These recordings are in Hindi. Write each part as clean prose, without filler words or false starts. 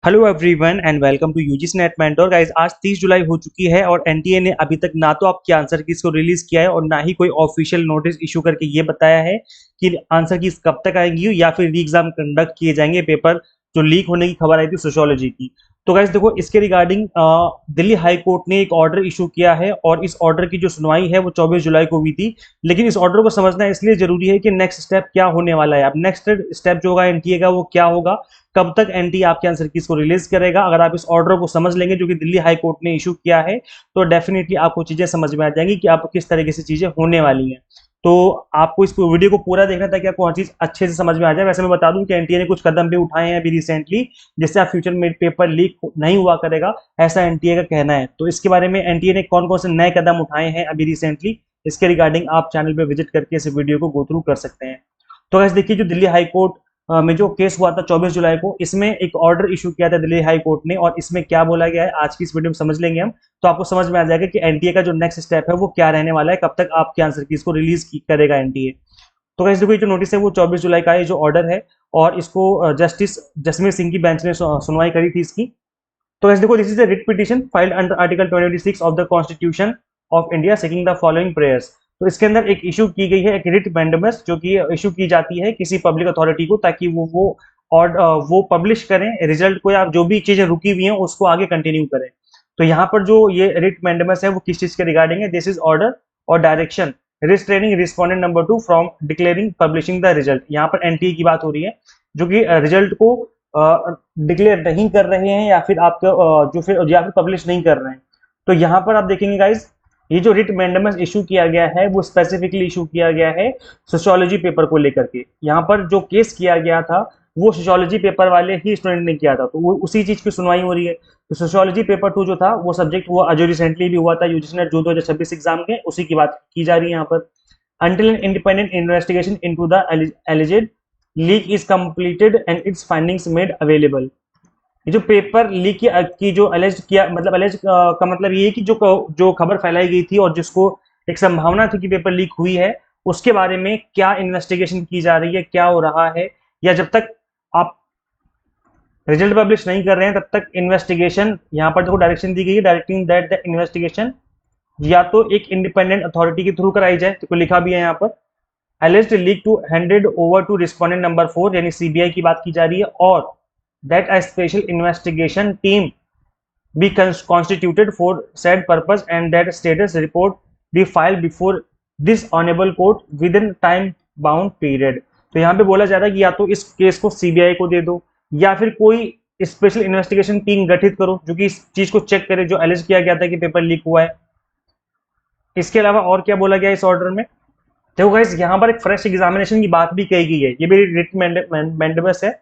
Hello everyone and welcome to UGC NET mentor guys. आज 30 जुलाई हो चुकी है और एनटीए ने अभी तक ना तो आपकी आंसर कीज को रिलीज किया है और ना ही कोई ऑफिशियल नोटिस इशू करके ये बताया है कि आंसर कीज कब तक आएंगी या फिर री एग्जाम कंडक्ट किए जाएंगे। पेपर जो लीक होने की खबर आई थी सोशियोलॉजी की, तो गाइस देखो इसके रिगार्डिंग दिल्ली हाई कोर्ट ने एक ऑर्डर इशू किया है और इस ऑर्डर की जो सुनवाई है वो 24 जुलाई को हुई थी। लेकिन इस ऑर्डर को समझना इसलिए जरूरी है कि नेक्स्ट स्टेप क्या होने वाला है। अब नेक्स्ट स्टेप जो होगा एनटीए का वो क्या होगा, कब तक एनटीए आपके आंसर कीज को रिलीज करेगा। अगर आप इस ऑर्डर को समझ लेंगे जो कि दिल्ली हाई कोर्ट ने इशू किया है, तो डेफिनेटली आपको चीजें समझ में आ जाएंगी कि आप किस तरीके से चीजें होने वाली हैं। तो आपको इस वीडियो को पूरा देखना ताकि आपको हर चीज अच्छे से समझ में आ जाए। वैसे मैं बता दूं कि एनटीए ने कुछ कदम भी उठाए हैं अभी रिसेंटली, जिससे आप फ्यूचर में पेपर लीक नहीं हुआ करेगा, ऐसा एनटीए का कहना है। तो इसके बारे में एनटीए ने कौन कौन से नए कदम उठाए हैं अभी रिसेंटली, इसके रिगार्डिंग आप चैनल पे विजिट करके इस वीडियो को गो थ्रू कर सकते हैं। तो गाइस देखिए, जो दिल्ली हाई कोर्ट में जो केस हुआ था 24 जुलाई को, इसमें एक ऑर्डर इशू किया था दिल्ली हाई कोर्ट ने और इसमें क्या बोला गया है आज की इस वीडियो में समझ लेंगे हम। तो आपको समझ में आ जाएगा कि एनटीए का जो नेक्स्ट स्टेप है वो क्या रहने वाला है, कब तक आपके आंसर की इसको रिलीज करेगा एनटीए। तो गाइस देखो, ये जो नोटिस है वो 24 जुलाई का है जो ऑर्डर है, और इसको जस्टिस जसमीत सिंह की बेंच ने सुनवाई करी थी इसकी। तो गाइस देखो, this is a writ petition filed under article 226 of the constitution of India seeking the following prayers. तो इसके अंदर एक इशू की गई है, एक रिट मैंडेमस, जो कि इशू की जाती है किसी पब्लिक अथॉरिटी को ताकि वो और वो पब्लिश करें रिजल्ट को, या जो भी चीजें रुकी हुई हैं उसको आगे कंटिन्यू करें। तो यहाँ पर जो ये रिट मैंडेमस है वो किस चीज के रिगार्डिंग है, दिस इज ऑर्डर और direction restraining respondent number 2 from declaring publishing the result. यहाँ पर एनटीए की बात हो रही है जो कि रिजल्ट को डिक्लेयर नहीं कर रहे हैं या फिर आपका जो फिर या फिर पब्लिश नहीं कर रहे हैं। तो यहाँ पर आप देखेंगे गाइस, ये जो रिट मैंडेमस इशू किया गया है वो स्पेसिफिकली इशू किया गया है सोशियोलॉजी पेपर को लेकर के। यहाँ पर जो केस किया गया था वो सोशियोलॉजी पेपर वाले ही स्टूडेंट ने किया था, तो वो उसी चीज की सुनवाई हो रही है। तो सोशियोलॉजी पेपर 2 जो था वो सब्जेक्ट वो जो रिसेंटली भी हुआ था यूजीसी नेट जो 2026 एग्जाम के, उसी की बात की जा रही है यहाँ पर। until an independent investigation into the alleged leak is completed and its findings made available। ये जो पेपर लीक की जो अलेज किया, मतलब अलेज का मतलब ये है कि जो खबर फैलाई गई थी और जिसको एक संभावना थी कि पेपर लीक हुई है, उसके बारे में क्या इन्वेस्टिगेशन की जा रही है, क्या हो रहा है, या जब तक आप रिजल्ट पब्लिश नहीं कर रहे हैं तब तक इन्वेस्टिगेशन, यहाँ पर देखो डायरेक्शन दी गई है, डायरेक्टिंग दैट द इन्वेस्टिगेशन या तो एक इंडिपेंडेंट अथॉरिटी के थ्रू कराई जाए, तो लिखा भी है यहाँ पर alleged leak to handed over to respondent number 4 यानी सीबीआई की बात की जा रही है, और that a special investigation team be constituted for said purpose and that status report be filed before this honorable court within time bound period। तो यहाँ पे बोला जा रहा है कि या तो इस केस को सीबीआई को दे दो या फिर कोई स्पेशल इन्वेस्टिगेशन टीम गठित करो जो कि इस चीज को चेक करे जो एलिज किया गया था कि पेपर लीक हुआ है। इसके अलावा और क्या बोला गया इस ऑर्डर में, देखो गाइस यहाँ पर एक फ्रेश एग्जामिनेशन की बात भी कही गई है, ये भी रिट मैंडेमस है।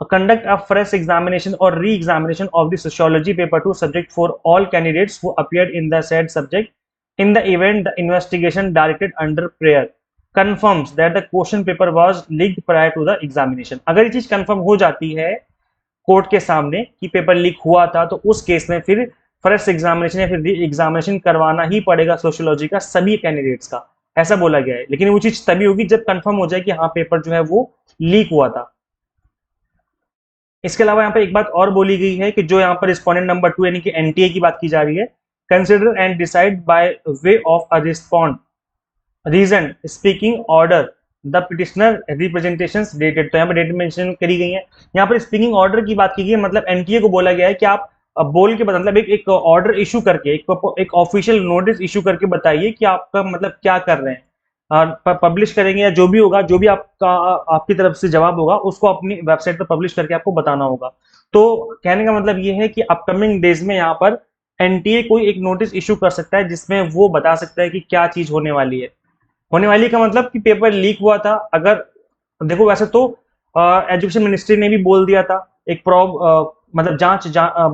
कंडक्ट अ फ्रेश एग्जामिनेशन और re examination of the sociology paper 2 subject for all candidates who appeared in the said subject in the event the investigation directed under prayer confirms that the question paper was leaked prior to the examination। अगर ये चीज कंफर्म हो जाती है कोर्ट के सामने कि पेपर लीक हुआ था, तो उस केस में फिर फ्रेश एग्जामिनेशन या फिर री एग्जामिनेशन करवाना ही पड़ेगा सोशियोलॉजी का सभी कैंडिडेट्स का, ऐसा बोला गया है। लेकिन वो चीज तभी होगी जब कंफर्म हो जाए कि हाँ पेपर जो है वो लीक हुआ था। इसके अलावा यहाँ पर एक बात और बोली गई है कि जो यहाँ पर रिस्पोंडेंट नंबर 2 यानी कि एनटीए की बात की जा रही है, consider and decide by way of a respond reason speaking order the petitioner representations dated. तो यहाँ पर डेट मेंशन करी गई है। यहाँ पर स्पीकिंग ऑर्डर की बात की गई है, मतलब एनटीए को बोला गया है कि आप बोल के मतलब एक ऑर्डर इशू करके एक ऑफिशियल नोटिस इशू करके बताइए कि आपका मतलब क्या कर रहे हैं, पब्लिश करेंगे या जो भी होगा, जो भी आपका आपकी तरफ से जवाब होगा उसको अपनी वेबसाइट पर पब्लिश करके आपको बताना होगा। तो कहने का मतलब ये है कि अपकमिंग डेज में यहाँ पर एनटीए कोई एक नोटिस इशू कर सकता है जिसमें वो बता सकता है कि क्या चीज होने वाली है। होने वाली का मतलब कि पेपर लीक हुआ था। अगर देखो वैसे तो एजुकेशन मिनिस्ट्री ने भी बोल दिया था एक मतलब जांच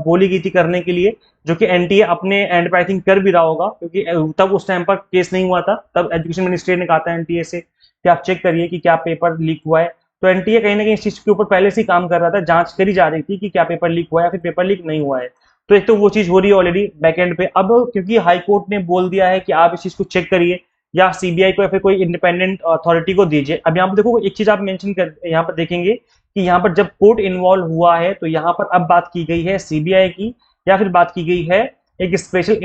बोली गई थी करने के लिए, जो कि एनटीए अपने एंड पर आई थिंक कर भी रहा होगा, क्योंकि तब उस टाइम पर केस नहीं हुआ था। तब एजुकेशन मिनिस्ट्री ने कहा था एनटीए से कि आप चेक करिए कि क्या पेपर लीक हुआ है। तो एनटीए कहीं ना कहीं इस चीज के ऊपर पहले से ही काम कर रहा था, जांच करी जा रही थी कि क्या पेपर लीक हुआ है या फिर पेपर लीक नहीं हुआ है। तो एक तो वो चीज हो रही है ऑलरेडी बैक एंड पे। अब क्योंकि हाई कोर्ट ने बोल दिया है कि आप इस चीज को चेक करिए या सीबीआई को या फिर कोई इंडिपेंडेंट अथॉरिटी को दीजिए। अब यहाँ पर देखो एक चीज आप मेंशन कर, यहाँ पर देखेंगे कि यहाँ पर जब कोर्ट इन्वॉल्व हुआ है तो यहाँ पर अब बात की गई है सीबीआई की या फिर बात की गई है एक स्पेशल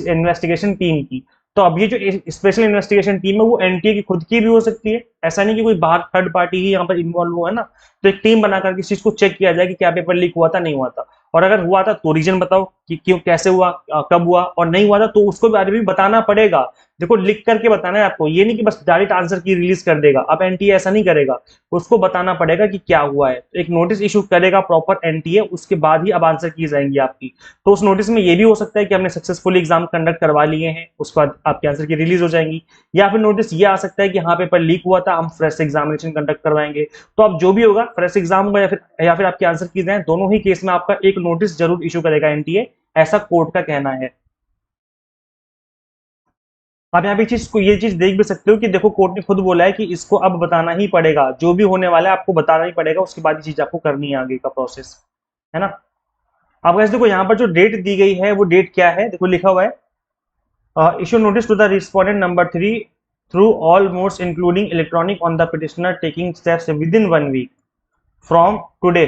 इन्वेस्टिगेशन टीम की। तो अब ये जो स्पेशल इन्वेस्टिगेशन टीम है वो एनटीए की खुद की भी हो सकती है, ऐसा नहीं कि कोई बाहर थर्ड पार्टी ही यहाँ पर इन्वॉल्व हुआ है ना। तो एक टीम बनाकर किस चीज को चेक किया जाए कि क्या पेपर लीक हुआ था नहीं हुआ था, और अगर हुआ था तो रीजन बताओ कि क्यों, कैसे हुआ, कब हुआ, और नहीं हुआ था तो उसको बारे में भी बताना पड़ेगा। देखो लिख करके बताना है आपको, ये नहीं कि बस डायरेक्ट आंसर की रिलीज कर देगा। अब एनटीए ऐसा नहीं करेगा, उसको बताना पड़ेगा कि क्या हुआ है। तो एक नोटिस इशू करेगा प्रॉपर एनटीए, उसके बाद ही अब आंसर की जाएंगी आपकी। तो उस नोटिस में ये भी हो सकता है कि हमने सक्सेसफुली एग्जाम कंडक्ट करवा लिए हैं, उसके बाद आपके आंसर की रिलीज हो जाएंगी। या फिर नोटिस ये आ सकता है कि हाँ पेपर लीक हुआ था, हम फ्रेश एग्जामिनेशन कंडक्ट करवाएंगे। तो अब जो भी होगा, फ्रेश एग्जाम होगा या फिर आपके आंसर की जाए, दोनों ही केस में आपका एक नोटिस जरूर इशू करेगा एनटीए, ऐसा कोर्ट का कहना है। आप यहाँ पे चीज को ये चीज देख भी सकते हो कि देखो कोर्ट ने खुद बोला है कि इसको अब बताना ही पड़ेगा, जो भी होने वाला है आपको बताना ही पड़ेगा, उसके बाद ये चीज आपको करनी है आगे का प्रोसेस, है ना। अब वैसे देखो यहाँ पर जो डेट दी गई है वो डेट क्या है, देखो लिखा हुआ है issue notice to the respondent number 3 through all modes including electronic on the petitioner taking steps within 1 week from today,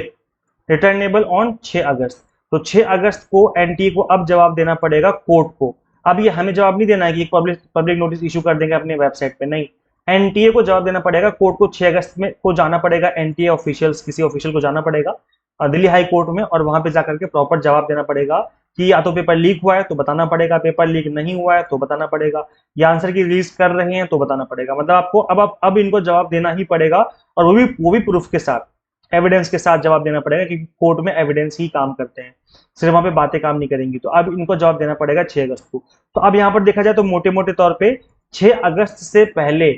returnable on 6 August. तो 6 अगस्त को एनटीए को अब जवाब देना पड़ेगा कोर्ट को। अब ये हमें जवाब नहीं देना है कि एक पब्लिक पब्लिक नोटिस इशू कर देंगे अपने वेबसाइट पे, नहीं, एनटीए को जवाब देना पड़ेगा कोर्ट को। 6 अगस्त में को जाना पड़ेगा एनटीए ऑफिशियल्स, किसी ऑफिशियल को जाना पड़ेगा दिल्ली हाई कोर्ट में, और वहां पे जाकर के प्रॉपर जवाब देना पड़ेगा कि या तो पेपर लीक हुआ है तो बताना पड़ेगा, पेपर लीक नहीं हुआ है तो बताना पड़ेगा, या आंसर की रिलीज कर रहे हैं तो बताना पड़ेगा। मतलब आपको अब इनको जवाब देना ही पड़ेगा, और वो भी प्रूफ के साथ, एविडेंस के साथ जवाब देना पड़ेगा, क्योंकि कोर्ट में एविडेंस ही काम करते हैं, सिर्फ वहां पे बातें काम नहीं करेंगी। तो अब इनको जवाब देना पड़ेगा 6 अगस्त को। तो अब यहाँ पर देखा जाए तो मोटे मोटे तौर पे 6 अगस्त से पहले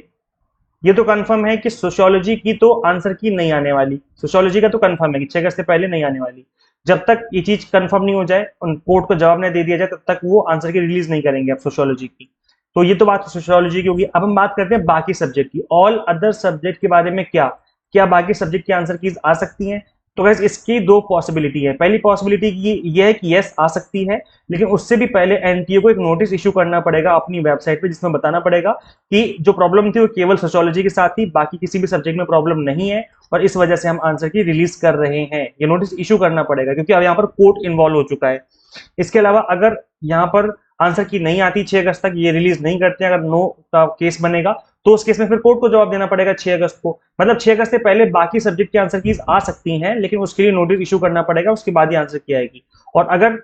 ये तो कंफर्म है कि सोशियोलॉजी की तो आंसर की नहीं आने वाली, सोशियोलॉजी का तो कंफर्म है कि 6 अगस्त से पहले नहीं आने वाली। जब तक ये चीज कंफर्म नहीं हो जाए, उन कोर्ट को जवाब नहीं दे दिया जाए, तब तक वो आंसर की रिलीज नहीं करेंगे अब सोशियोलॉजी की। तो ये तो बात सोशियोलॉजी की होगी। अब हम बात करते हैं बाकी सब्जेक्ट की, ऑल अदर सब्जेक्ट के बारे में। क्या क्या बाकी सब्जेक्ट की आंसर कीज आ सकती हैं? तो गैस इसकी दो पॉसिबिलिटी है। पहली पॉसिबिलिटी ये है कि यस आ सकती है, लेकिन उससे भी पहले एनटीए को एक नोटिस इशू करना पड़ेगा अपनी वेबसाइट पे, जिसमें बताना पड़ेगा कि जो प्रॉब्लम थी वो केवल सोशियोलॉजी के साथ थी, बाकी किसी भी सब्जेक्ट में प्रॉब्लम नहीं है, और इस वजह से हम आंसर की रिलीज कर रहे हैं। ये नोटिस इशू करना पड़ेगा, क्योंकि अब यहाँ पर कोर्ट इन्वॉल्व हो चुका है। इसके अलावा अगर यहाँ पर आंसर की नहीं आती 6 अगस्त तक, ये रिलीज नहीं करते, अगर नो का केस बनेगा, तो उस केस में फिर कोर्ट को जवाब देना पड़ेगा 6 अगस्त को। मतलब 6 अगस्त से पहले बाकी सब्जेक्ट की आंसर कीज आ सकती हैं, लेकिन उसके लिए नोटिस इशू करना पड़ेगा, उसके बाद ही आंसर की आएगी। और अगर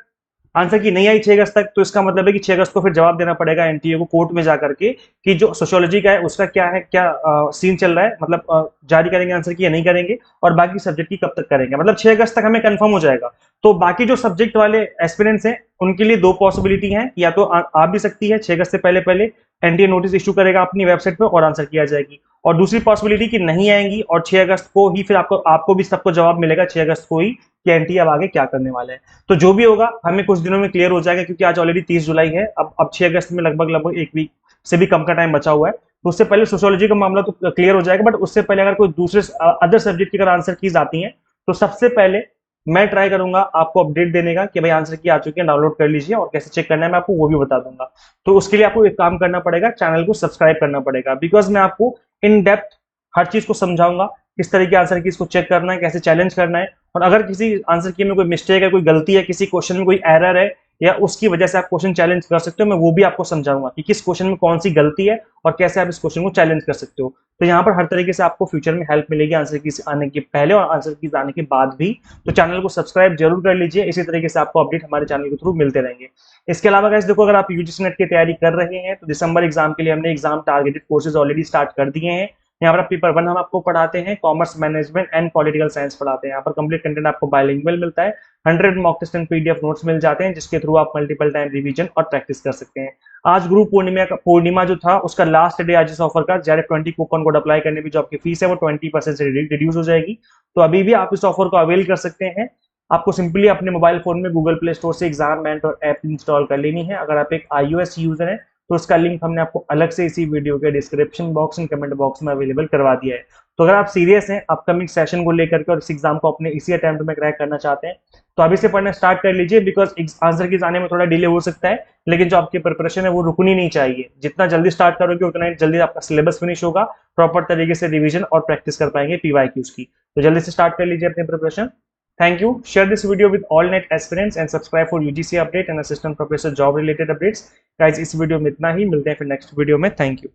आंसर की नहीं आई 6 अगस्त तक, तो इसका मतलब है कि 6 अगस्त को फिर जवाब देना पड़ेगा एनटीए को कोर्ट में जाकर के कि जो सोशियोलॉजी का है उसका क्या है, क्या सीन चल रहा है, मतलब जारी करेंगे आंसर की या नहीं करेंगे, और बाकी सब्जेक्ट की कब तक करेंगे। मतलब 6 अगस्त तक हमें कंफर्म हो जाएगा। तो बाकी जो सब्जेक्ट वाले एस्पिरेंट्स हैं उनके लिए दो पॉसिबिलिटी हैं, या तो आ भी सकती है 6 अगस्त से पहले पहले एनटीए नोटिस इशू करेगा अपनी वेबसाइट पे और आंसर किया जाएगी, और दूसरी पॉसिबिलिटी कि नहीं आएंगी और 6 अगस्त को ही फिर आपको भी सबको जवाब मिलेगा 6 अगस्त को ही कि एनटीए अब आगे क्या करने वाला है। तो जो भी होगा हमें कुछ दिनों में क्लियर हो जाएगा, क्योंकि आज ऑलरेडी 30 जुलाई है। अब 6 अगस्त में लगभग एक वीक से भी कम का टाइम बचा हुआ है। तो उससे पहले सोशियोलॉजी का मामला तो क्लियर हो जाएगा, बट उससे पहले अगर कोई दूसरे अदर सब्जेक्ट की अगर आंसर कीज आती हैं, तो सबसे पहले मैं ट्राई करूंगा आपको अपडेट देने का कि भाई आंसर की आ चुकी है, डाउनलोड कर लीजिए, और कैसे चेक करना है मैं आपको वो भी बता दूंगा। तो उसके लिए आपको एक काम करना पड़ेगा, चैनल को सब्सक्राइब करना पड़ेगा, बिकॉज मैं आपको इन डेप्थ हर चीज को समझाऊंगा, किस तरीके आंसर की इसको चेक करना है, कैसे चैलेंज करना है, और अगर किसी आंसर की में कोई मिस्टेक है, कोई गलती है, किसी क्वेश्चन में कोई एरर है, या उसकी वजह से आप क्वेश्चन चैलेंज कर सकते हो, मैं वो भी आपको समझाऊंगा कि किस क्वेश्चन में कौन सी गलती है और कैसे आप इस क्वेश्चन को चैलेंज कर सकते हो। तो यहाँ पर हर तरीके से आपको फ्यूचर में हेल्प मिलेगी आंसर की आने के पहले और आंसर की आने के बाद भी। तो चैनल को सब्सक्राइब जरूर कर लीजिए, इसी तरीके से आपको अपडेट हमारे चैनल के थ्रू मिलते रहेंगे। इसके अलावा गाइस देखो, अगर आप यूजीसी नेट की तैयारी कर रहे हैं तो दिसंबर एग्जाम के लिए हमने exam targeted courses already start कर दिए हैं। यहाँ पर पेपर 1 हम आपको पढ़ाते हैं, commerce management and political science पढ़ाते हैं। यहाँ पर कंप्लीट कंटेंट आपको बायलिंगुअल मिलता है, 100 mock test and PDF notes मिल जाते हैं, जिसके थ्रू आप मल्टीपल टाइम रिवीजन और प्रैक्टिस कर सकते हैं। आज गुरु पूर्णिमा जो था उसका लास्ट डे आज इस ऑफर का, डायरेक्ट 20 कूपन कोड अप्लाई करने पर जो आपकी फीस है वो 20% से रिड्यूस हो जाएगी। तो अभी भी आप इस ऑफर को अवेल कर सकते हैं। आपको सिंपली अपने मोबाइल फोन में गूगल प्ले स्टोर से एग्जाम मेंटर ऐप इंस्टॉल कर लेनी है। अगर आप एक iOS यूजर हैं तो उसका लिंक हमने आपको अलग से इसी वीडियो के description box and comment box में अवेलेबल करवा दिया है। तो अगर आप सीरियस हैं अपकमिंग सेशन को लेकर के और इस एग्जाम को अपने इसी अटेम्प्ट में क्रैक करना चाहते हैं तो अभी से पढ़ना स्टार्ट कर लीजिए, बिकॉज आंसर की आने में थोड़ा डिले हो सकता है, लेकिन जो आपकी प्रिपरेशन है वो रुकनी नहीं चाहिए। जितना जल्दी स्टार्ट करोगे उतना ही जल्दी आपका सिलेबस फिनिश होगा, प्रॉपर तरीके से रिवीजन और प्रैक्टिस कर पाएंगे पीवाईक्यूज की। तो जल्दी से स्टार्ट कर लीजिए अपनी preparation. Thank you. Share this video with all net aspirants and subscribe for UGC update and assistant professor job related updates. Guys, इस वीडियो में इतना ही, मिलते हैं फिर नेक्स्ट वीडियो में। Thank you.